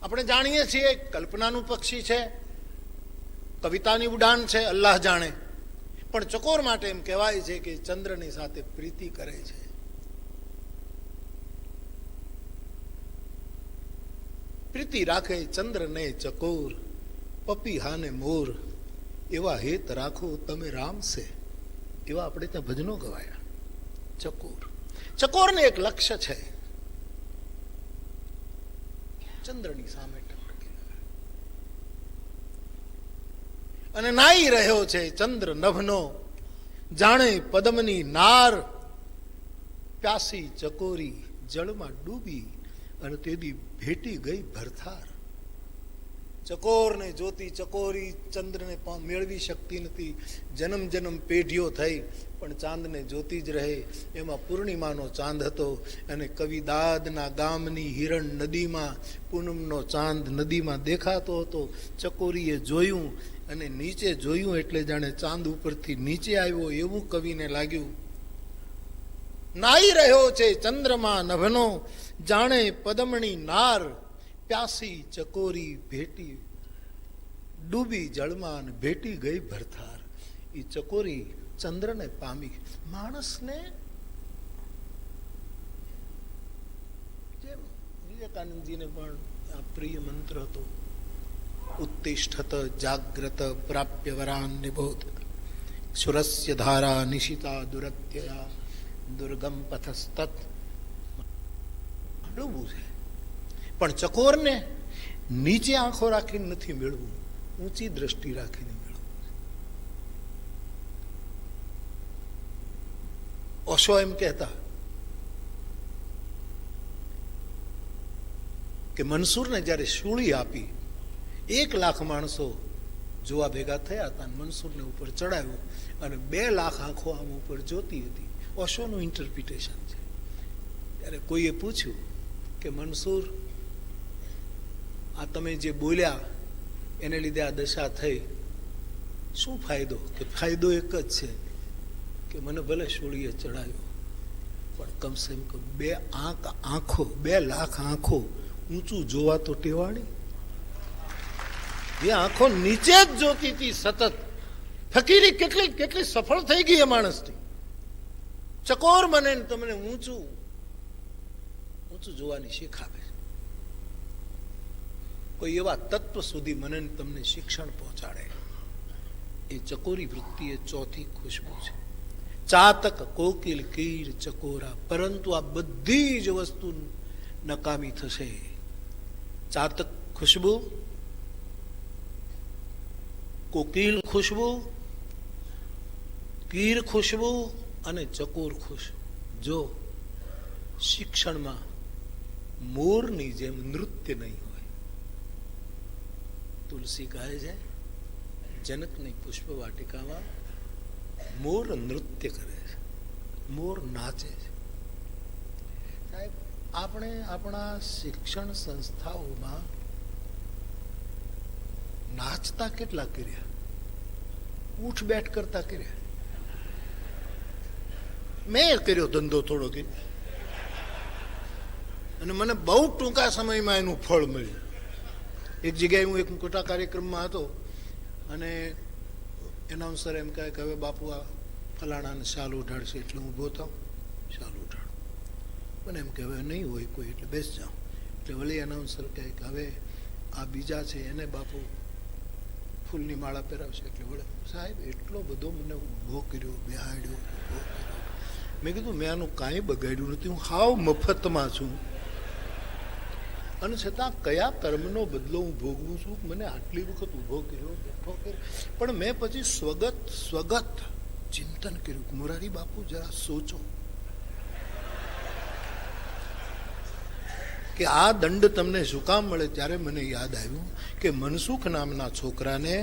Speaker 4: આપણે જાણીએ છીએ કલ્પનાનું પક્ષી છે, કવિતાની ઉડાન છે, અલ્લાહ જાણે. પણ ચકોર માટે એમ કહેવાય છે કે ચંદ્રની સાથે પ્રીતિ કરે છે. પ્રીતિ રાખે ચંદ્રને ચકોર, પપીહાને મોર, એવા હેત રાખો તમે રામ છે. એવા આપણે ત્યાં ભજનો ગવાયા. ચકોર, ચકોરને એક લક્ષ્ય છે, ચંદ્રની સામે ટકટકેલા, અને નાઈ રહ્યો છે ચંદ્ર નભનો, જાણે પદમની નાર. પ્યાસી ચકોરી જળમાં ડૂબી, અને તેદી ભેટી ગઈ ભરથાર. ચકોરને જોતી ચકોરી ચંદ્રને મેળવી શકતી નથી. જન્મ જન્મ પેઢીઓ થઈ પણ ચાંદને જોતી જ રહે. એમાં પૂર્ણિમાનો ચાંદ હતો, અને કવિદાદના ગામની હિરણ નદીમાં પૂનમનો ચાંદ નદીમાં દેખાતો હતો. ચકોરીએ જોયું, અને નીચે જોયું એટલે જાણે ચાંદ ઉપરથી નીચે આવ્યો એવું કવિને લાગ્યું. નાઈ રહ્યો છે ચંદ્રમાં નભનો, જાણે પદમણી નાર. પ્યાસી ચકોરી ભેટી ડૂબી જળમાં, ભેટી ગઈ ભરથાર. એ ચકોરી ચંદ્રને પામી. માણસને જેમ વિવેકાનંદજીને પણ આ પ્રિય મંત્ર હતો, ઉત્તિષ્ઠત જાગ્રત પ્રાપ્ય વરાન નિબોધ, સુરસ્ય ધારા નિશિતા દુરત્યયા, દુર્ગમ પથસ્તત. ડૂબવું છે, પણ ચકોરને નીચે આંખો રાખીને નથી મેળવું, ઊંચી દ્રષ્ટિ રાખીને મેળવું. ઓશો એમ કહેતા કે મનસૂરને જ્યારે શૂળી આપી, 1 લાખ માણસો જોવા ભેગા થયા હતા, મનસૂરને ઉપર ચડાવ્યો, અને 2 લાખ આંખો આમ ઉપર જોતી હતી. ઓશોનું ઇન્ટરપ્રિટેશન છે. ત્યારે કોઈએ પૂછ્યું કે મનસૂર, આ તમે જે બોલ્યા એને લીધે આ દશા થઈ, શું ફાયદો? કે ફાયદો એક જ છે કે મને ભલે શોળીએ ચડાવ્યો, પણ કમસે કમ 2 લાખ આંખો ઊંચું જોવા તો ટેવાણી. એ આંખો નીચે જ જોતી હતી સતત. ફકીરી કેટલી સફળ થઈ ગઈ એ માણસની. ચકોર બને તમને ઊંચું જોવાની શીખ આપે છે. કોઈ એવા તત્વ સુધી મને ને તમને શિક્ષણ પહોંચાડે, એ ચકોરી વૃત્તિ એ ચોથી ખુશ્બુ છે. ચાતક કોકિલ કીર ચકોરા, પરંતુ આ બધી જ વસ્તુ નકામી થશે. ચાતક ખુશ્બુ, કોકિલ ખુશ્બુ, કીર ખુશ્બુ અને ચકોર ખુશ્બુ જો શિક્ષણમાં મોરની જેમ નૃત્ય નહીં હોય. તુલસી કહે છે જનકની પુષ્પ વાટિકામાં મોર નૃત્ય કરે છે, મોર નાચે છે. સાહેબ, આપણે આપણા શિક્ષણ સંસ્થાઓમાં નાચતા કેટલા કર્યા, ઉઠ બેઠ કરતા કર્યા. મેં કર્યો ધંધો થોડો કે, અને મને બહુ ટૂંકા સમયમાં એનું ફળ મળ્યું. એક જગ્યાએ હું એક મોટા કાર્યક્રમમાં હતો અને એનાઉન્સર એમ કહે કે હવે બાપુ આ ફલાણાને શાલ ઉઢાડશે, એટલે હું ઊભો થાઉં, શાલ ઉઢાડું. મને એમ કે હવે નહીં હોય કોઈ, એટલે બેસ જાઉં. એટલે વળી એનાઉન્સર કહે કે હવે આ બીજા છે એને બાપુ ફૂલની માળા પહેરાવશે. એટલે વળે સાહેબ એટલો બધો મને ઊભો કર્યો, બેહાડ્યો, ઊભો કર્યો. મેં કીધું મેં આનું કાંઈ બગાડ્યું નથી, હું હાવ મફતમાં છું. અને છતાં કયા કર્મનો બદલો હું ભોગવું છું, મને આટલી વખત ઊભો કર્યો, બેઠો કર્યો. પણ મેં પછી સ્વગત ચિંતન કર્યું કે મોરારી બાપુ જરા સોચો કે આ દંડ તમને શું કામ મળે. ત્યારે મને યાદ આવ્યું કે મનસુખ નામના છોકરાને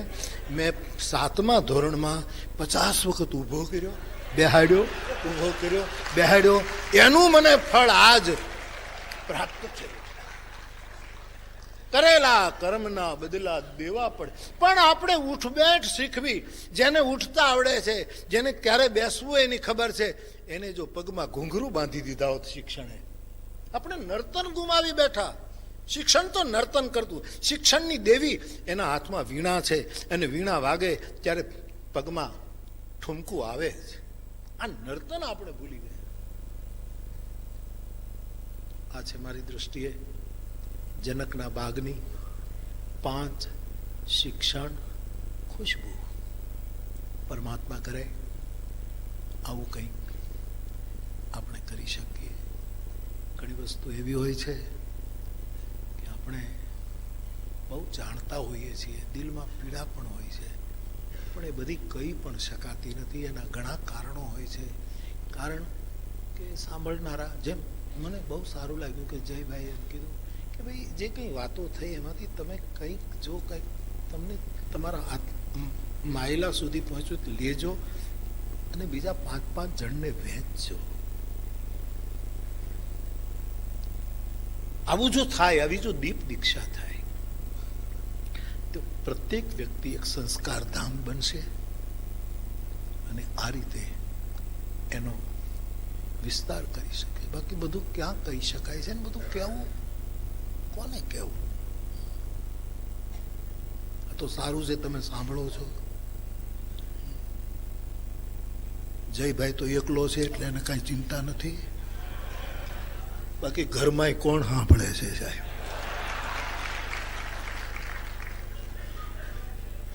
Speaker 4: મેં 7મા ધોરણમાં 50 વખત ઊભો કર્યો, બેહાડ્યો, ઊભો કર્યો, બેહાડ્યો. એનું મને ફળ આજ પ્રાપ્ત થયું. કરેલા કર્મના બદલા દેવા પડે. પણ આપણે ઉઠબેઠ શીખવી. જેને ઉઠતા આવડે છે, જેને ક્યારે બેસવું એની ખબર છે, એને જો પગમાં ઘૂંઘરું બાંધી દીધા હોત શિક્ષણે, આપણે નર્તન ગુમાવી બેઠા. શિક્ષણ તો નર્તન કરતું. શિક્ષણની દેવી એના હાથમાં વીણા છે, અને વીણા વાગે ત્યારે પગમાં ઠુમકું આવે છે. આ નર્તન આપણે ભૂલી ગયા. આ છે મારી દ્રષ્ટિએ જનકના બાગની 5 શિક્ષણ ખુશ્બુ. પરમાત્મા કરે આવું કંઈક આપણે કરી શકીએ. ઘણી વસ્તુ એવી હોય છે કે આપણે બહુ જાણતા હોઈએ છીએ, દિલમાં પીડા પણ હોય છે, પણ એ બધી કહી પણ શકાતી નથી. એના ઘણા કારણો હોય છે. કારણ કે સાંભળનારા, જેમ મને બહુ સારું લાગ્યું કે જયભાઈ એમ કીધું કે ભાઈ જે કંઈ વાતો થઈ એમાંથી તમે કંઈક જો કંઈક તમને તમારા માયલા સુધી પહોંચો તો લેજો, અને બીજા 5-5 જણને વહેંચજો. આવું જો થાય, આવી જો દીપ દીક્ષા થાય, તો પ્રત્યેક વ્યક્તિ એક સંસ્કાર ધામ બનશે, અને આ રીતે એનો વિસ્તાર કરી શકે. બાકી બધું ક્યાં કહી શકાય છે, ને બધું કેવું, કોને કેવું? આ તો સારું છે તમે સાંભળો છો. જયભાઈ તો એકલો છે એટલે એને કાંઈ ચિંતા નથી. બાકી ઘરમાંય કોણ સાંભળે છે સાહેબ?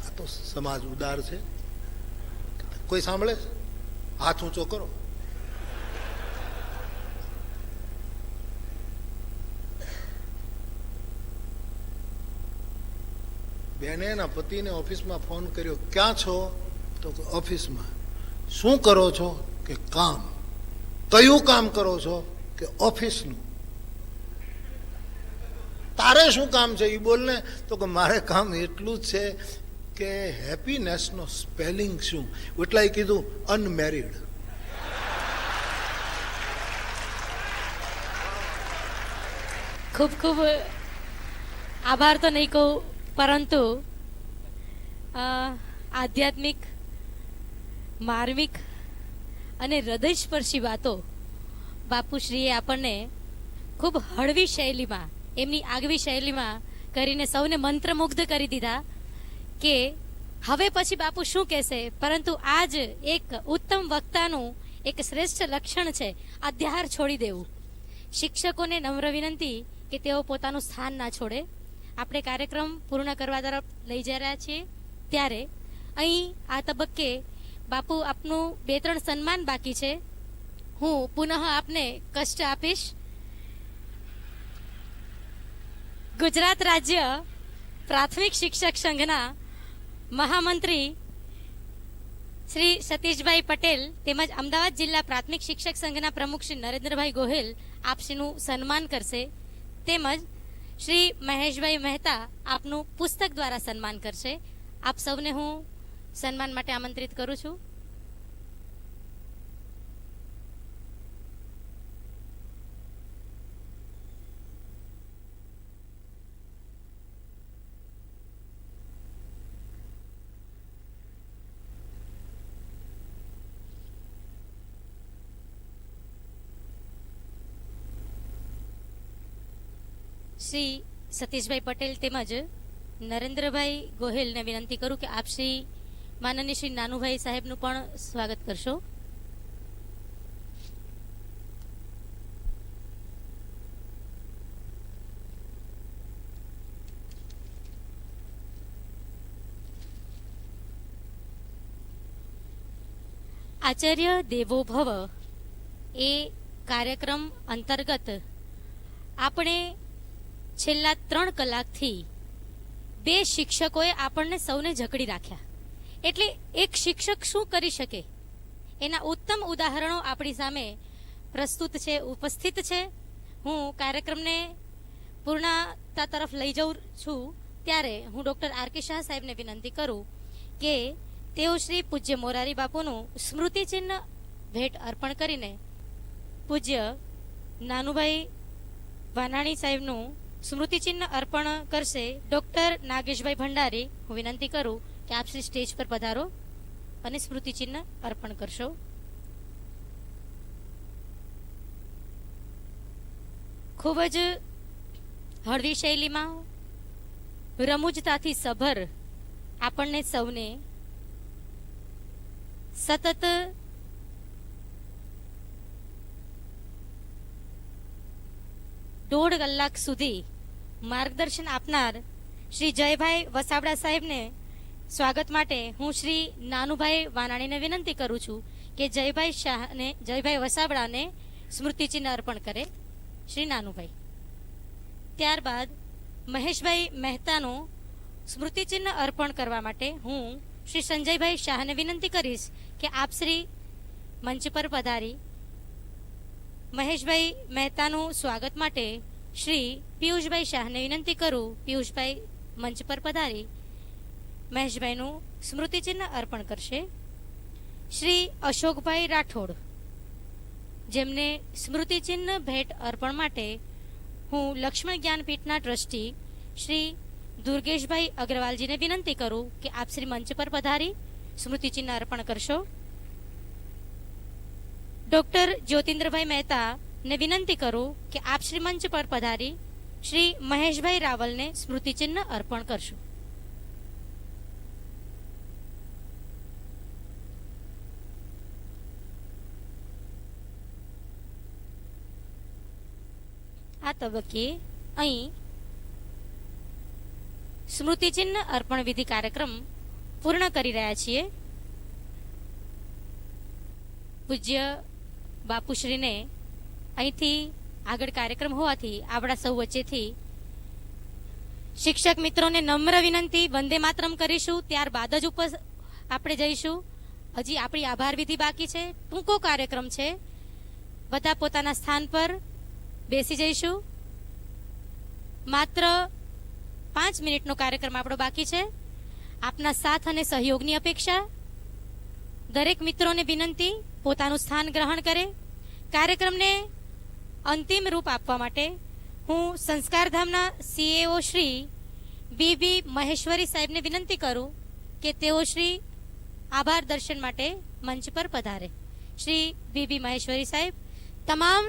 Speaker 4: આ તો સમાજ ઉદાર છે. કોઈ સાંભળે છે? હાથ ઊંચો કરો. બેને એના પતિને ઓફિસમાં ફોન કર્યો, ક્યાં છો? તો ઓફિસમાં. શું કરો છો? કે કામ. કયું કામ કરો છો? કે ઓફિસનું. તારે શું કામ છે એ બોલ ને. તો કે મારે કામ એટલું જ છે કે હેપીનેસનો સ્પેલિંગ શું. એટલા કીધું અનમેરિડ.
Speaker 1: ખૂબ ખૂબ આભાર તો નહીં કહું, પરંતુ આધ્યાત્મિક, માર્મિક અને હૃદયસ્પર્શી વાતો બાપુશ્રીએ આપણને ખૂબ હળવી શૈલીમાં, એમની આગવી શૈલીમાં કરીને સૌને મંત્રમુગ્ધ કરી દીધા કે હવે પછી બાપુ શું કહેશે. પરંતુ આજ એક ઉત્તમ વક્તાનું એક શ્રેષ્ઠ લક્ષણ છે અધ્યાર છોડી દેવું. શિક્ષકોને નમ્ર વિનંતી કે તેઓ પોતાનું સ્થાન ના છોડે. આપણે કાર્યક્રમ પૂર્ણ કરવા તરફ લઈ જઈ રહ્યા છીએ ત્યારે અહીં આ તબક્કે બાપુ આપનું 2-3 સન્માન બાકી છે. હું પુનઃ આપને કષ્ટ આપીશ. ગુજરાત રાજ્ય પ્રાથમિક શિક્ષક સંઘના મહામંત્રી શ્રી સતીશભાઈ પટેલ તેમજ અમદાવાદ જિલ્લા પ્રાથમિક શિક્ષક સંઘના પ્રમુખ શ્રી નરેન્દ્રભાઈ ગોહિલ આપશ્રીનું સન્માન કરશે. તેમજ શ્રી મહેશભાઈ મહેતા આપનું પુસ્તક દ્વારા સન્માન કરશે. આપ સૌને હું સન્માન માટે આમંત્રિત કરું છું. શ્રી સતીશભાઈ પટેલ તેમજ નરેન્દ્રભાઈ ગોહિલને વિનંતી કરું કે આપ શ્રી માનનીય શ્રી નાનુભાઈ સાહેબનું પણ સ્વાગત કરશો. આચાર્ય દેવો ભવ એ કાર્યક્રમ અંતર્ગત આપણે છેલ્લા 3 કલાકથી 2 શિક્ષકોએ આપણને સૌને જકડી રાખ્યા. એટલે એક શિક્ષક શું કરી શકે એના ઉત્તમ ઉદાહરણો આપણી સામે પ્રસ્તુત છે, ઉપસ્થિત છે. હું કાર્યક્રમને પૂર્ણતા તરફ લઈ જાઉં છું ત્યારે હું ડૉક્ટર આર.કે. શાહ સાહેબને વિનંતી કરું કે તેઓ શ્રી પૂજ્ય મોરારી બાપુનું સ્મૃતિચિહ્ન ભેટ અર્પણ કરીને પૂજ્ય નાનુભાઈ વાનાણી સાહેબનું સ્મૃતિચિહ્ન અર્પણ કરશે. ડૉક્ટર નાગેશભાઈ ભંડારી હું વિનંતી કરું કે આપ શ્રી સ્ટેજ પર પધારો અને સ્મૃતિચિહ્ન અર્પણ કરશો. ખૂબ જ હળવી શૈલીમાં રમૂજતાથી સભર આપણને સૌને સતત દોઢ કલાક સુધી માર્ગદર્શન આપનાર શ્રી જયભાઈ વસાવડા સાહેબને સ્વાગત માટે હું શ્રી નાનુભાઈ વાનાણીને વિનંતી કરું છું કે જયભાઈ વસાવડાને સ્મૃતિચિહ્ન અર્પણ કરે. શ્રી નાનુભાઈ. ત્યારબાદ મહેશભાઈ મહેતાનું સ્મૃતિચિહ્ન અર્પણ કરવા માટે હું શ્રી સંજયભાઈ શાહને વિનંતી કરીશ કે આપ શ્રી મંચ પર પધારી મહેશભાઈ મહેતાનું સ્વાગત માટે શ્રી પિયુષભાઈ શાહને વિનંતી કરું. પિયુષભાઈ મંચ પર પધારી મહેશભાઈનું સ્મૃતિચિહ્ન અર્પણ કરશે. શ્રી અશોકભાઈ રાઠોડ જેમને સ્મૃતિચિહ્ન ભેટ અર્પણ માટે હું લક્ષ્મણ જ્ઞાનપીઠના ટ્રસ્ટી શ્રી દુર્ગેશભાઈ અગ્રવાલજીને વિનંતી કરું કે આપ શ્રી મંચ પર પધારી સ્મૃતિચિહ્ન અર્પણ કરશો. ડૉક્ટર જ્યોતિન્દ્રભાઈ મહેતાને વિનંતી કરું કે આપ શ્રી મંચ પર પધારી શ્રી મહેશભાઈ રાવલને સ્મૃતિચિહ્ન અર્પણ કરશો. આ તબક્કે અહીં સ્મૃતિચિહ્ન અર્પણ વિધિ કાર્યક્રમ પૂર્ણ કરી રહ્યા છીએ. પૂજ્ય બાપુશ્રીને અહીંથી આગળ કાર્યક્રમ હોવાથી આપણા સૌ વચ્ચેથી શિક્ષક મિત્રોને નમ્ર વિનંતી વંદે માતરમ કરીશું. ત્યારબાદ જ ઉપર આપણે જઈશું. હજી આપણી આભાર વિધિ બાકી છે. ટૂંકો કાર્યક્રમ છે. બધા પોતાના સ્થાન પર બેસી જઈશું. માત્ર 5 મિનિટનો કાર્યક્રમ આપણો બાકી છે. આપના સાથ અને સહયોગની અપેક્ષા. દરેક મિત્રોને વિનંતી પોતાનું સ્થાન ગ્રહણ કરે. કાર્યક્રમને અંતિમ રૂપ આપવા માટે હું સંસ્કારધામના CEO શ્રી બીબી મહેશ્વરી સાહેબને વિનંતી કરું કે તેઓ શ્રી આભાર દર્શન માટે મંચ પર પધારે. શ્રી બીબી મહેશ્વરી સાહેબ. તમામ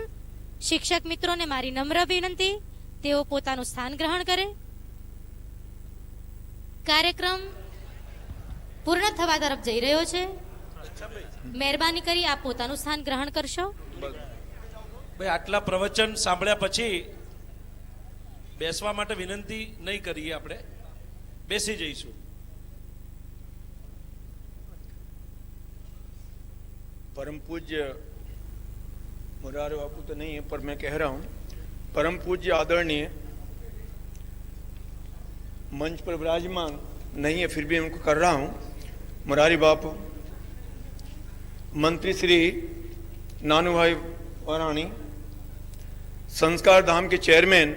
Speaker 1: શિક્ષક મિત્રોને મારી નમ્ર વિનંતી તેઓ પોતાનું સ્થાન ગ્રહણ કરે. કાર્યક્રમ પૂર્ણ થવા તરફ જઈ રહ્યો છે. મહેરબાની કરી આપ પોતાનું સ્થાન ગ્રહણ કરશો.
Speaker 5: ભાઈ આટલા પ્રવચન સાંભળ્યા પછી બેસવા માટે વિનંતી નહીં કરીએ, આપણે બેસી જઈશું.
Speaker 6: परम पूज्य मुरारी बापू तो नहीं है पर मैं कह रहा हूं, परम पूज्य आदरणीय मंच पर विराजमान नहीं है फिर भी उनको कर रहा हूं, मुरारी बापू, मंत्री श्री नानूभाई वराणी, संस्कार धाम के चेयरमैन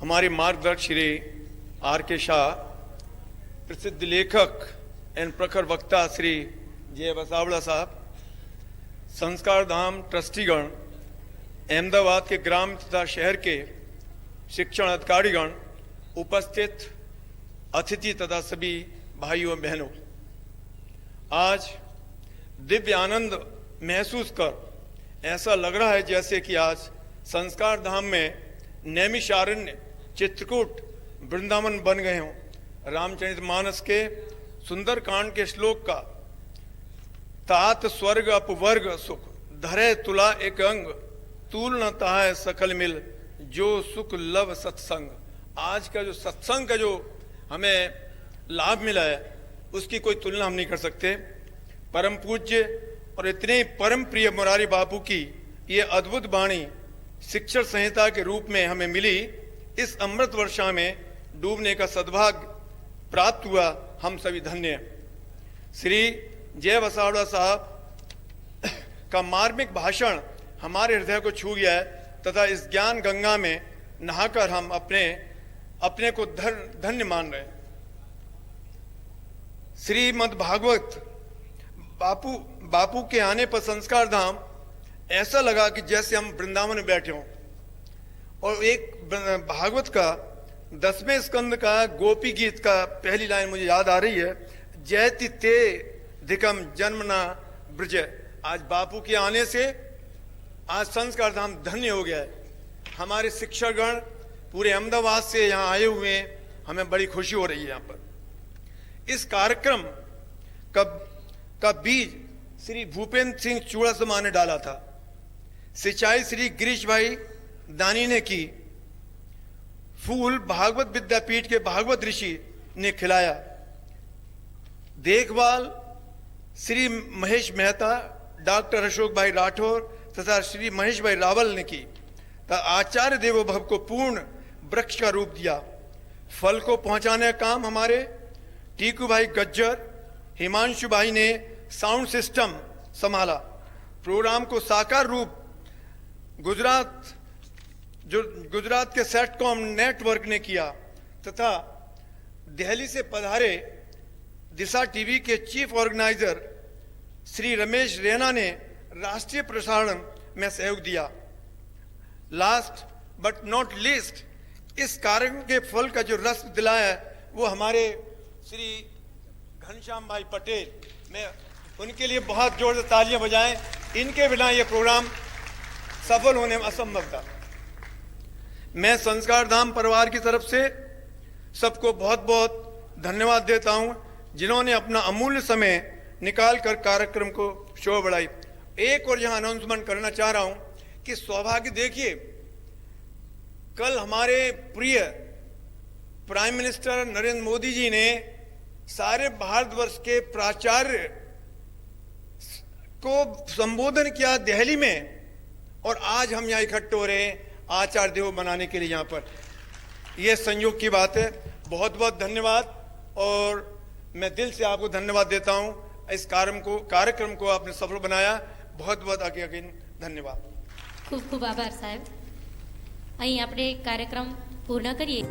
Speaker 6: हमारे मार्गदर्शक श्री R.K. शाह, प्रसिद्ध लेखक एवं प्रखर वक्ता श्री जय वसावड़ा साहब, संस्कार धाम ट्रस्टीगण, अहमदाबाद के ग्राम तथा शहर के शिक्षण अधिकारीगण, उपस्थित अतिथि तथा सभी भाइयों और बहनों, आज दिव्य आनंद महसूस कर ऐसा लग रहा है जैसे कि आज संस्कार धाम में नैमिषारण्य, चित्रकूट, वृंदावन बन गए हों. रामचरितमानस के सुंदर कांड के श्लोक का तात स्वर्ग अपवर्ग सुख धरे तुला एक अंग तूल न ताहे सकल मिल जो सुख लव सत्संग. आज का जो सत्संग का जो हमें लाभ मिला है उसकी कोई तुलना हम नहीं कर सकते. परम पूज्य और इतने परम प्रिय मुरारी बापू की ये अद्भुत वाणी शिक्षण संहिता के रूप में हमें मिली. इस अमृत वर्षा में डूबने का सद्भाग्य प्राप्त हुआ, हम सभी धन्य. श्री जय वसावड़ा साहब का मार्मिक भाषण हमारे हृदय को छू गया है तथा इस ज्ञान गंगा में नहाकर हम अपने को धन्य मान रहे हैं. श्रीमद् भागवत बापू के आने पर संस्कार धाम ऐसा लगा कि जैसे हम वृंदावन में बैठे हों. और एक भागवत का 10वें स्कंद का गोपी गीत का पहली लाइन मुझे याद आ रही है, जयति ते धिकम जन्मना ब्रज. आज बापू के आने से आज संस्कार धाम धन्य हो गया है. हमारे शिक्षकगण पूरे अहमदाबाद से यहाँ आए हुए हैं, हमें बड़ी खुशी हो रही है. यहाँ पर इस कार्यक्रम का बीज श्री भूपेंद्र सिंह चूड़ासमा ने डाला था, सिंचाई श्री गिरीश भाई दानी ने की, फूल भागवत विद्यापीठ के भागवत ऋषि ने खिलाया, देखभाल श्री महेश मेहता, डॉक्टर अशोक भाई राठौर तथा श्री महेश भाई रावल ने की, तथा आचार्य देवोभव को पूर्ण वृक्ष का रूप दिया. फल को पहुंचाने का काम हमारे टीकू भाई गज्जर, हिमांशु भाई ने साउंड सिस्टम संभाला. प्रोग्राम को साकार रूप गुजरात के सेटकॉम नेटवर्क ने किया तथा दिल्ली से पधारे दिशा टीवी के चीफ ऑर्गेनाइजर श्री रमेश रैना ने राष्ट्रीय प्रसारण में सहयोग दिया. लास्ट बट नॉट लीस्ट, इस कार्य के फल का जो रस दिलाया है वो हमारे श्री घनश्याम भाई पटेल, मैं उनके लिए बहुत जोर से तालियां बजाएं. इनके बिना ये प्रोग्राम सफल होने में असंभव था. मैं संस्कार धाम परिवार की तरफ से सबको बहुत बहुत धन्यवाद देता हूं जिन्होंने अपना अमूल्य समय निकाल कर कार्यक्रम को शोभा बढ़ाई. एक और यहां अनाउंसमेंट करना चाह रहा हूं कि सौभाग्य देखिए, कल हमारे प्रिय प्राइम मिनिस्टर नरेंद्र मोदी जी ने सारे भारतवर्ष के प्राचार्य को संबोधन किया दिल्ली में, और आज हम यहाँ इकट्ठे हो रहे हैं आचार्य देव बनाने के लिए. यहाँ पर यह संयोग की बात है. बहुत बहुत धन्यवाद, और मैं दिल से आपको धन्यवाद देता हूँ. इस कार्यक्रम को आपने सफल बनाया. बहुत बहुत आगे धन्यवाद.
Speaker 1: ખૂબ ખૂબ આભાર સાહેબ. અહીં આપણે કાર્યક્રમ પૂર્ણ કરીએ.